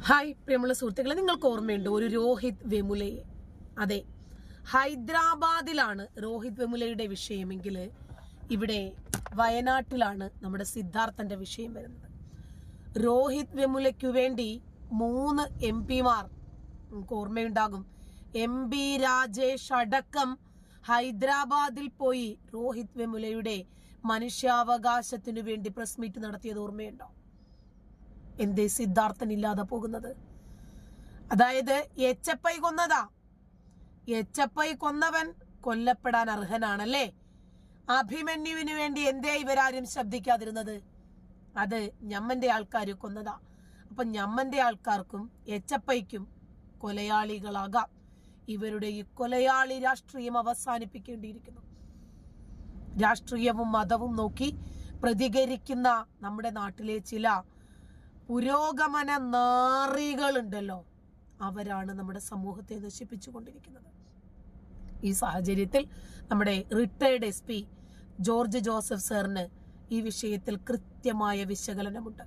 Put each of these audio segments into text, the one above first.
Hi പ്രിയമുള്ള സുഹൃത്തുക്കളെ, നിങ്ങൾക്ക് ഓർമ്മയുണ്ടോ ഒരു രോഹിത് വെമുലയെ? അതെ, ഹൈദരാബാദിലാണ് രോഹിത് വെമുലയുടെ വിഷയമെങ്കിൽ ഇവിടെ വയനാട്ടിലാണ് നമ്മുടെ സിദ്ധാർത്ഥന്റെ വിഷയം വരുന്നത്. രോഹിത് വെമുലയ്ക്കു വേണ്ടി 3 MP-മാർ, നമുക്ക് ഓർമ്മയുണ്ടാകും, MP രാജേഷ് അടക്കം ഹൈദരാബാദിൽ പോയി രോഹിത് വെമുലയുടെ മനുഷ്യാവകാശത്തിനു വേണ്ടി പ്രസ് മീറ്റ് നടത്തിയത് ഓർമ്മയുണ്ടോ? എന്തേ സിദ്ധാർത്ഥൻ ഇല്ലാതെ പോകുന്നത്? അതായത് എച്ചപ്പൈ കൊന്നതാ. എച്ചപ്പൈ കൊന്നവൻ കൊല്ലപ്പെടാൻ അർഹനാണല്ലേ? അഭിമന്യുവിന് വേണ്ടി എന്തേ ഇവരാരും ശബ്ദിക്കാതിരുന്നത്? അത് ഞമ്മന്റെ ആൾക്കാർ കൊന്നതാ. അപ്പൊ ഞമ്മന്റെ ആൾക്കാർക്കും എച്ചപ്പൈക്കും കൊലയാളികളാകാം. ഇവരുടെ ഈ കൊലയാളി രാഷ്ട്രീയം അവസാനിപ്പിക്കേണ്ടിയിരിക്കുന്നു. രാഷ്ട്രീയവും മതവും നോക്കി പ്രതികരിക്കുന്ന നമ്മുടെ നാട്ടിലെ ചില പുരോഗമന നാറികളുണ്ടല്ലോ, അവരാണ് നമ്മുടെ സമൂഹത്തെ നശിപ്പിച്ചുകൊണ്ടിരിക്കുന്നത്. ഈ സാഹചര്യത്തിൽ നമ്മുടെ റിട്ടയർഡ് SP ജോർജ് ജോസഫ് സാറിന് ഈ വിഷയത്തിൽ കൃത്യമായ വിശകലനമുണ്ട്.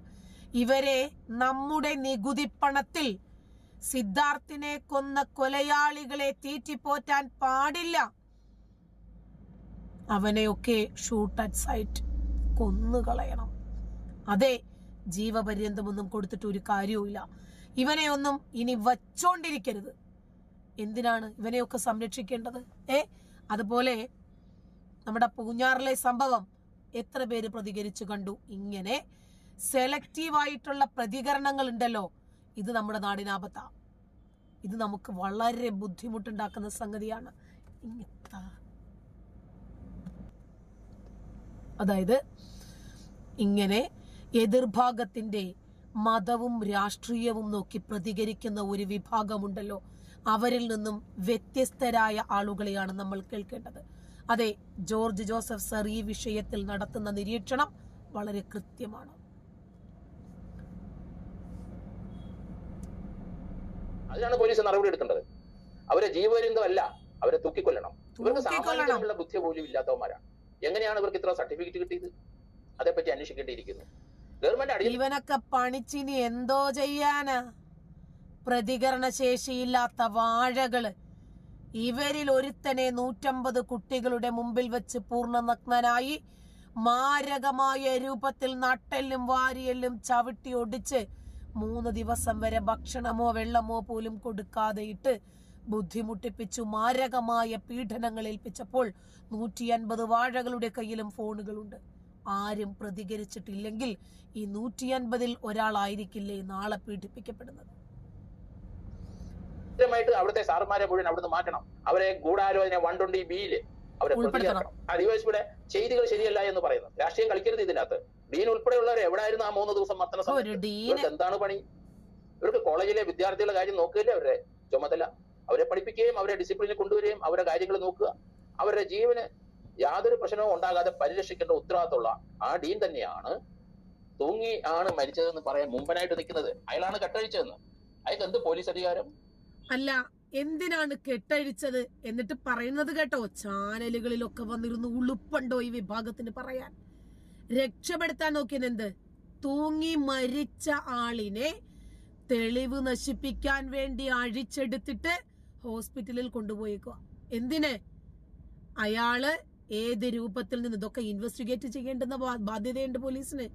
ഇവരെ നമ്മുടെ നികുതിപ്പണത്തിൽ സിദ്ധാർത്ഥിനെ കൊന്ന കൊലയാളികളെ തീറ്റിപ്പോറ്റാൻ പാടില്ല. അവനെയൊക്കെ ഷൂട്ട് അറ്റ് സൈറ്റ് കൊന്നുകളയണം. അതെ, ജീവപര്യന്തമൊന്നും കൊടുത്തിട്ട് ഒരു കാര്യവുമില്ല. ഇവനെ ഒന്നും ഇനി വച്ചോണ്ടിരിക്കരുത്. എന്തിനാണ് ഇവനെയൊക്കെ സംരക്ഷിക്കേണ്ടത്? അതുപോലെ നമ്മുടെ പൂഞ്ഞാറിലെ സംഭവം എത്ര പേര് പ്രതികരിച്ചു കണ്ടു? ഇങ്ങനെ സെലക്റ്റീവായിട്ടുള്ള പ്രതികരണങ്ങൾ ഉണ്ടല്ലോ, ഇത് നമ്മുടെ നാടിനാപത്താ. ഇത് നമുക്ക് വളരെ ബുദ്ധിമുട്ടുണ്ടാക്കുന്ന സംഗതിയാണ്. അതായത് ഇങ്ങനെ എതിർഭാഗത്തിന്റെ മതവും രാഷ്ട്രീയവും നോക്കി പ്രതികരിക്കുന്ന ഒരു വിഭാഗമുണ്ടല്ലോ, അവരിൽ നിന്നും വ്യത്യസ്തരായ ആളുകളെയാണ് നമ്മൾ കേൾക്കേണ്ടത്. അതെ, ജോർജ് ജോസഫ് സർ ഈ വിഷയത്തിൽ നടത്തുന്ന നിരീക്ഷണം വളരെ കൃത്യമാണ്. അതിനാണ് പോലീസ് നടപടി എടുക്കേണ്ടത്. അവരെ ജീവപര്യന്തമല്ല, അവരെ തൂക്കിക്കൊല്ലണം. ഇവർക്ക് സാമാന്യമുള്ള ബുദ്ധി പോലും ഇല്ലാത്തവന്മാരാണ്. എങ്ങനെയാണ് ഇവർക്ക് ഇത്ര സർട്ടിഫിക്കറ്റ് കിട്ടിയത്? അതേപ്പറ്റി അന്വേഷിക്കേണ്ടിയിരിക്കുന്നു. ഇവനൊക്കെ പണിച്ചിനി എന്തോ ചെയ്യാനാ? പ്രതികരണ ശേഷിയില്ലാത്ത വാഴകള്. ഇവരിൽ ഒരുത്തനെ 150 കുട്ടികളുടെ മുമ്പിൽ വെച്ച് പൂർണ്ണനഗ്നനായി മാരകമായ രൂപത്തിൽ നട്ടെല്ലും വാരിയെല്ലും ചവിട്ടി ഒടിച്ച് 3 ദിവസം വരെ ഭക്ഷണമോ വെള്ളമോ പോലും കൊടുക്കാതെ ഇട്ട് ബുദ്ധിമുട്ടിപ്പിച്ചു മാരകമായ പീഡനങ്ങൾ ഏൽപ്പിച്ചപ്പോൾ 150 വാഴകളുടെ കയ്യിലും ഫോണുകളുണ്ട്. ആരും പ്രതികരിച്ചിട്ടില്ലെങ്കിൽ ഈ 150-ൽ ഒരാളായിരിക്കില്ലേ നാളെ പീഡിപ്പിക്കപ്പെടുന്നത്? അവിടുത്തെ സാറുമാരെ മുഴുവൻ അവിടുന്ന് മാറ്റണം. അവരെ ഗൂഢാലോചന 120B അവരെ ഡിവൈഎസ്പിയുടെ ചെയ്തികൾ ശരിയല്ല എന്ന് പറയുന്നു. രാഷ്ട്രീയം കളിക്കരുത് ഇതിനകത്ത്. ഡീൻ ഉൾപ്പെടെയുള്ളവർ എവിടെയായിരുന്നു ആ 3 ദിവസം മത്തന സമയത്ത്? എന്താണ് പണി? ഇവർക്ക് കോളേജിലെ വിദ്യാർത്ഥികളുടെ കാര്യം നോക്കുകയല്ലേ അവരുടെ ചുമതല? അവരെ പഠിപ്പിക്കുകയും അവരെ ഡിസിപ്ലിനിൽ കൊണ്ടുവരികയും അവരുടെ കാര്യങ്ങൾ നോക്കുക. അവരുടെ ജീവന് യാതൊരു പ്രശ്നവും ഉണ്ടാകാതെ പരിരക്ഷിക്കേണ്ട ഉത്തരവാദിത്തമുള്ള ആ ഡീൻ തന്നെയാണ് തൂങ്ങി ആണ് മരിച്ചതെന്ന് പറയാൻ മുമ്പനായിട്ട് നിൽക്കുന്നത്. അയാളാണ് കെട്ടഴിച്ചതെന്ന്. അയാൾക്ക് എന്ത് പോലീസ് അധികാരം? അല്ല, എന്തിനാണ് കെട്ടഴിച്ചത് എന്നിട്ട് പറയുന്നത് കേട്ടോ? ചാനലുകളിലൊക്കെ വന്നിരുന്നു. ഉളുപ്പുണ്ടോ ഈ വിഭാഗത്തിന് പറയാൻ? രക്ഷപ്പെടുത്താൻ നോക്കിയത് തൂങ്ങി മരിച്ച ആളിനെ തെളിവ് നശിപ്പിക്കാൻ വേണ്ടി അഴിച്ചെടുത്തിട്ട് ഹോസ്പിറ്റലിൽ കൊണ്ടുപോയേക്കുക. എന്തിന്? അയാള് ഏത് രൂപത്തിൽ നിന്ന് ഇതൊക്കെ ഇൻവെസ്റ്റിഗേറ്റ് ചെയ്യേണ്ടുന്ന ബാധ്യതയുണ്ട് പോലീസിന്.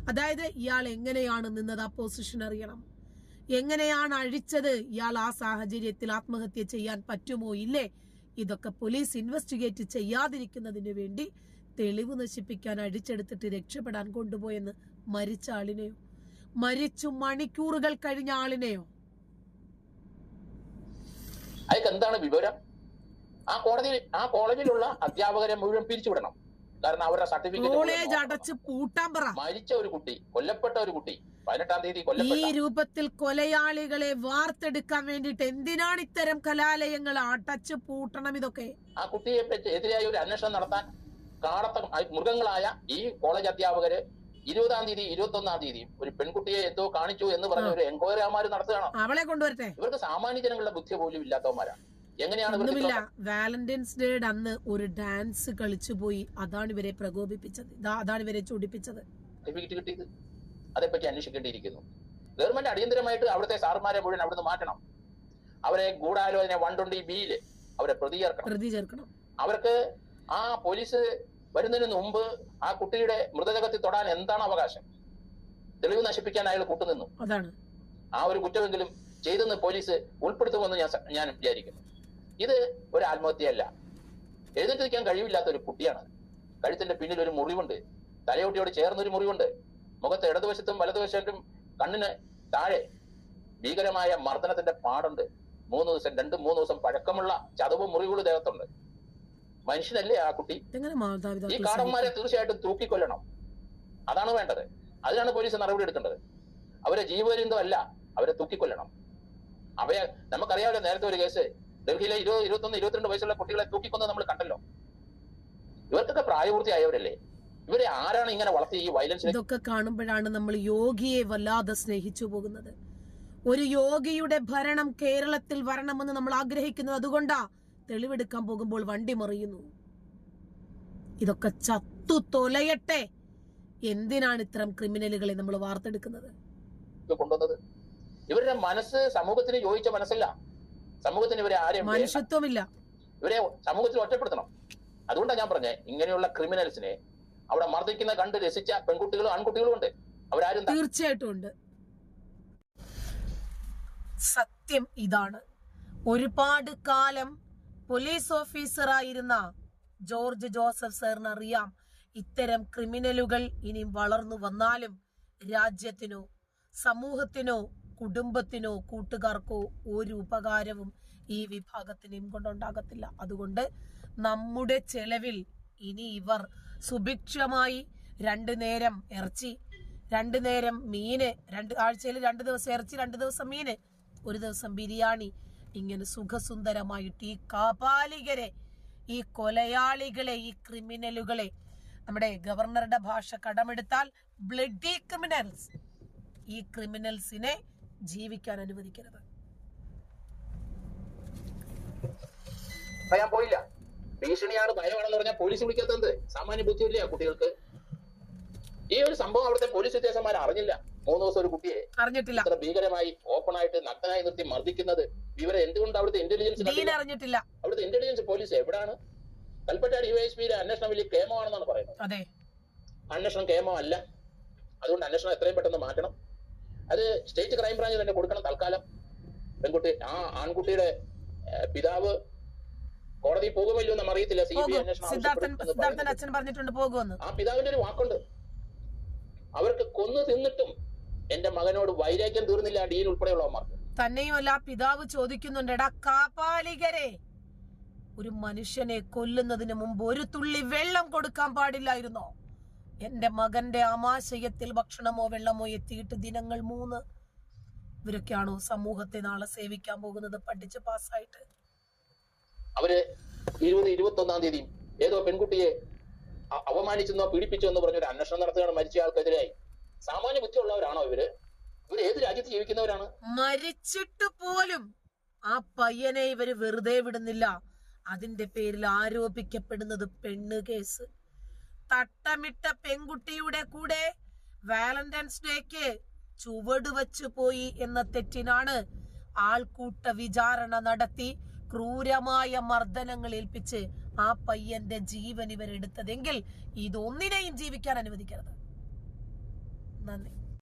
അതായത് ഇയാൾ എങ്ങനെയാണ് നിന്നത്, ആ പൊസിഷൻ അറിയണം. എങ്ങനെയാണ് അഴിച്ചത്? ഇയാൾ ആ സാഹചര്യത്തിൽ ആത്മഹത്യ ചെയ്യാൻ പറ്റുമോ ഇല്ലേ? ഇതൊക്കെ പോലീസ് ഇൻവെസ്റ്റിഗേറ്റ് ചെയ്യാതിരിക്കുന്നതിന് വേണ്ടി തെളിവ് നശിപ്പിക്കാൻ അഴിച്ചെടുത്തിട്ട് രക്ഷപ്പെടാൻ കൊണ്ടുപോയെന്ന് മരിച്ച ആളിനെയോ, മരിച്ചു മണിക്കൂറുകൾ കഴിഞ്ഞ ആളിനെയോ? എന്താണ് വിവരം? ആ കോളേജിലുള്ള അധ്യാപകരെ മുഴുവൻ പിരിച്ചുവിടണം. കാരണം അവരുടെ സർട്ടിഫിക്കറ്റ് കോളേജ് അടച്ച് പൂട്ടാൻ പറ. മരിച്ച ഒരു കുട്ടി, കൊല്ലപ്പെട്ട ഒരു കുട്ടി, 18-ാം തീയതി ഈ രൂപത്തിൽ കൊലയാളികളെ വാർത്തെടുക്കാൻ വേണ്ടിട്ട് എന്തിനാണ് ഇത്തരം കലാലയങ്ങൾ അടച്ച് പൂട്ടണം? ഇതൊക്കെ ആ കുട്ടിയെ എതിരായ ഒരു അന്വേഷണം നടത്താൻ മൃഗങ്ങളായ ഈ കോളേജ് അധ്യാപകര് 20-ാം തീയതി 21-ാം തീയതി ഒരു പെൺകുട്ടിയെ എന്തോ കാണിച്ചു എന്ന് പറഞ്ഞ ഒരു എൻക്വയറിമാര് നടത്തുകയാണ്. അവളെ കൊണ്ടുവരട്ടെ. ഇവർക്ക് സാമാന്യ ജനങ്ങളുടെ ബുദ്ധി പോലും ഇല്ലാത്തവന്മാരാണ്. ഒന്നുമില്ല, വാലന്റൈൻസ് ഡേ അന്ന് ഒരു ഡാൻസ് കളിച്ചു പോയി. അതാണ് ഇവരെ പ്രകോപിപ്പിച്ചത്, അതാണ് ഇവരെ ചൂടിപ്പിച്ചത്. അതേപ്പറ്റി അന്വേഷിക്കേണ്ടിയിരിക്കുന്നു. ഗവൺമെന്റ് അടിയന്തരമായിട്ട് അവിടുത്തെ സാറുമാരെ മുഴുവൻ അവിടുന്ന് മാറ്റണം. അവരെ ഗൂഢാലോചന 120B അവരെ പ്രതി ചേർക്കണം. അവർക്ക് ആ പോലീസ് വരുന്നതിന് മുമ്പ് ആ കുട്ടിയുടെ മൃതദേഹത്തിൽ തൊടാൻ എന്താണ് അവകാശം? തെളിവ് നശിപ്പിക്കാൻ അയാൾ കൂട്ടുനിന്നു. ആ ഒരു കുറ്റമെങ്കിലും ചെയ്തെന്ന് പോലീസ് ഉൾപ്പെടുത്തുമെന്ന് ഞാൻ വിചാരിക്കുന്നു. ഇത് ഒരു ആത്മഹത്യയല്ല. എഴുന്നേറ്റ് നിൽക്കാൻ കഴിവില്ലാത്ത ഒരു കുട്ടിയാണ്. കഴുത്തിന്റെ പിന്നിൽ ഒരു മുറിവുണ്ട്, തലയോട്ടിയോട് ചേർന്നൊരു മുറിവുണ്ട്, മുഖത്ത് ഇടതുവശത്തും വലതുവശത്തും കണ്ണിന് താഴെ ഭീകരമായ മർദ്ദനത്തിന്റെ പാടുണ്ട്. 2-3 ദിവസം പഴക്കമുള്ള ചതവും മുറിവുകളും ദേഹത്തുണ്ട്. മനുഷ്യനല്ലേ ആ കുട്ടി? ഈ കാടന്മാരെ തീർച്ചയായിട്ടും തൂക്കിക്കൊല്ലണം. അതാണ് വേണ്ടത്. അതിനാണ് പോലീസ് നടപടി എടുക്കേണ്ടത്. അവരെ ജീവപര്യന്തമല്ല, അവരെ തൂക്കിക്കൊല്ലണം. അവയെ നമുക്കറിയാമല്ലോ, നേരത്തെ ഒരു കേസ് ഡൽഹിയിലെ 20, 21, 22 വയസ്സുള്ള കുട്ടികളെ തൂക്കിക്കൊന്നത് നമ്മൾ കണ്ടല്ലോ. ഇവർക്കൊക്കെ പ്രായപൂർത്തിയായവരല്ലേ? ഇവരെ ആരാണ് ഇങ്ങനെ വളർത്തി ഈ വയലൻസ്? ഇതൊക്കെ കാണുമ്പോഴാണ് നമ്മൾ യോഗിയെ വല്ലാതെ സ്നേഹിച്ചു പോകുന്നത്. ഒരു യോഗിയുടെ ഭരണം കേരളത്തിൽ വരണമെന്ന് നമ്മൾ ആഗ്രഹിക്കുന്നത് അതുകൊണ്ടാ. തെളിവെടുക്കാൻ പോകുമ്പോൾ വണ്ടി മറിയുന്നു. ഇതൊക്കെ ചത്തു തൊലയട്ടെ. എന്തിനാണ് ഇത്തരം ക്രിമിനലുകളെ നമ്മൾ വാർത്തെടുക്കുന്നത്? കൊണ്ടുവന്നത് ഇവരുടെ മനസ്സ് സമൂഹത്തിന് യോജിച്ച മനസ്സല്ല. സമൂഹത്തിന് ഇവരെ ആരെയും മനുഷ്യത്വമില്ല. ഇവരെ സമൂഹത്തിൽ ഒറ്റപ്പെടുത്തണം. അതുകൊണ്ടാണ് ഞാൻ പറഞ്ഞത്, ഇങ്ങനെയുള്ള ക്രിമിനൽസിനെ അവിടെ മർദ്ദിക്കുന്ന കണ്ട് രസിച്ച പെൺകുട്ടികളും ആൺകുട്ടികളും ഉണ്ട്. അവരാരും തീർച്ചയായിട്ടും ഉണ്ട്. സത്യം ഇതാണ്. ഒരുപാട് കാലം പോലീസ് ഓഫീസറായിരുന്ന ജോർജ് ജോസഫ് സാറിന് അറിയാം, ഇത്തരം ക്രിമിനലുകൾ ഇനി വളർന്നു വന്നാലും രാജ്യത്തിനോ സമൂഹത്തിനോ കുടുംബത്തിനോ കൂട്ടുകാർക്കോ ഒരു ഉപകാരവും ഈ വിഭാഗത്തിനെയും കൊണ്ടുണ്ടാകത്തില്ല. അതുകൊണ്ട് നമ്മുടെ ചെലവിൽ ഇനി ഇവർ സുഭിക്ഷമായി 2 നേരം ഇറച്ചി, 2 നേരം മീന്, ആഴ്ചയിൽ 2 ദിവസം ഇറച്ചി, 2 ദിവസം മീന്, 1 ദിവസം ബിരിയാണി, ഇങ്ങനെ സുഖസുന്ദരമായിട്ട് ഈ കാപാലികരെ, ഈ കൊലയാളികളെ, ഈ ക്രിമിനലുകളെ, നമ്മുടെ ഗവർണറുടെ ഭാഷ കടമെടുത്താൽ ബ്ലഡി ക്രിമിനൽസ്, ഈ ക്രിമിനൽസിനെ ജീവിക്കാൻ അനുവദിക്കരുത്. ഞാൻ പോയില്ല. ഭീഷണിയാണ്, ഭയമാണെന്ന് പറഞ്ഞാൽ പോലീസ് വിളിക്കാത്തത് സാമാന്യ ബുദ്ധിയില്ല കുട്ടികൾക്ക്. ഈ ഒരു സംഭവം അവിടുത്തെ പോലീസ് ഉദ്യോഗസ്ഥന്മാർ അറിഞ്ഞില്ല. 3 ദിവസം ഒരു കുട്ടിയെ അറിഞ്ഞിട്ടില്ല. ഇത്ര ഭീകരമായി ഓപ്പണായിട്ട് നഗ്നനായി നിർത്തി മർദ്ദിക്കുന്നത് ഇവരെ എന്തുകൊണ്ട് അവിടുത്തെ ഇന്റലിജൻസ് അറിഞ്ഞിട്ടില്ല? അവിടുത്തെ ഇന്റലിജൻസ് പോലീസ് എവിടാണ്? കൽപ്പറ്റ ഡിവൈഎസ്പിയുടെ അന്വേഷണം വലിയ കേമമാണെന്നാണ് പറയുന്നത്. അന്വേഷണം കേമം അല്ല. അതുകൊണ്ട് അന്വേഷണം എത്രയും പെട്ടെന്ന് മാറ്റണം. അത് സ്റ്റേറ്റ് ക്രൈം ബ്രാഞ്ചിൽ തന്നെ കൊടുക്കണം. തൽക്കാലം പെൺകുട്ടി, ആ ആൺകുട്ടിയുടെ പിതാവ് കോടതി പോകുമല്ലോ എന്ന് അറിയത്തില്ല. CBI അന്വേഷണം ആ പിതാവിന്റെ ഒരു വാക്കുണ്ട്, അവർക്ക് കൊന്നു തിന്നിട്ടും എന്റെ മകനോട് വൈരാഗ്യം തീർന്നില്ല ഡീൻ ഉൾപ്പെടെയുള്ളവന്മാർക്ക്. തന്നെയുമല്ല, പിതാവ് ചോദിക്കുന്നുണ്ട്, എടാ കാപാലികരെ, ഒരു മനുഷ്യനെ കൊല്ലുന്നതിന് മുമ്പ് ഒരു തുള്ളി വെള്ളം കൊടുക്കാൻ പാടില്ലായിരുന്നോ? എന്റെ മകന്റെ ആമാശയത്തിൽ ഭക്ഷണമോ വെള്ളമോ എത്തിയിട്ട് ദിനങ്ങൾ 3. ഇവരൊക്കെയാണോ സമൂഹത്തെ നാളെ സേവിക്കാൻ പോകുന്നത് പഠിച്ച് പാസ്സായിട്ട്? അവര് 21-ാം തീയതി ഏതോ പെൺകുട്ടിയെ അവമാനിച്ചെന്നോ പീഡിപ്പിച്ചോ എന്ന് പറഞ്ഞൊരു അന്വേഷണം നടത്തുകയാണ് മരിച്ച ആൾക്കെതിരായി. സാമാന്യ ബുദ്ധിയുള്ളവരാണോ ഇവര്? ഇവര് ഏത് രാജ്യത്ത് ജീവിക്കുന്നവരാണ്? മരിച്ചിട്ട് പോലും ആ പയ്യനെ ഇവര് വെറുതെ വിടുന്നില്ല. അതിന്റെ പേരിൽ ആരോപിക്കപ്പെടുന്നത് പെണ്ണ് കേസ്. തട്ടമിട്ട പെൺകുട്ടിയുടെ കൂടെ വാലന്റൈൻസ് ഡേക്ക് ചുവട് വെച്ചു പോയി എന്ന തെറ്റിനാണ് ആൾക്കൂട്ട വിചാരണ നടത്തി ക്രൂരമായ മർദ്ദനങ്ങൾ ഏൽപ്പിച്ച് ആ പയ്യന്റെ ജീവൻ ഇവരെടുത്തതെങ്കിൽ ഇതൊന്നിനെയും ജീവിക്കാൻ അനുവദിക്കരുത്. നന്ദി.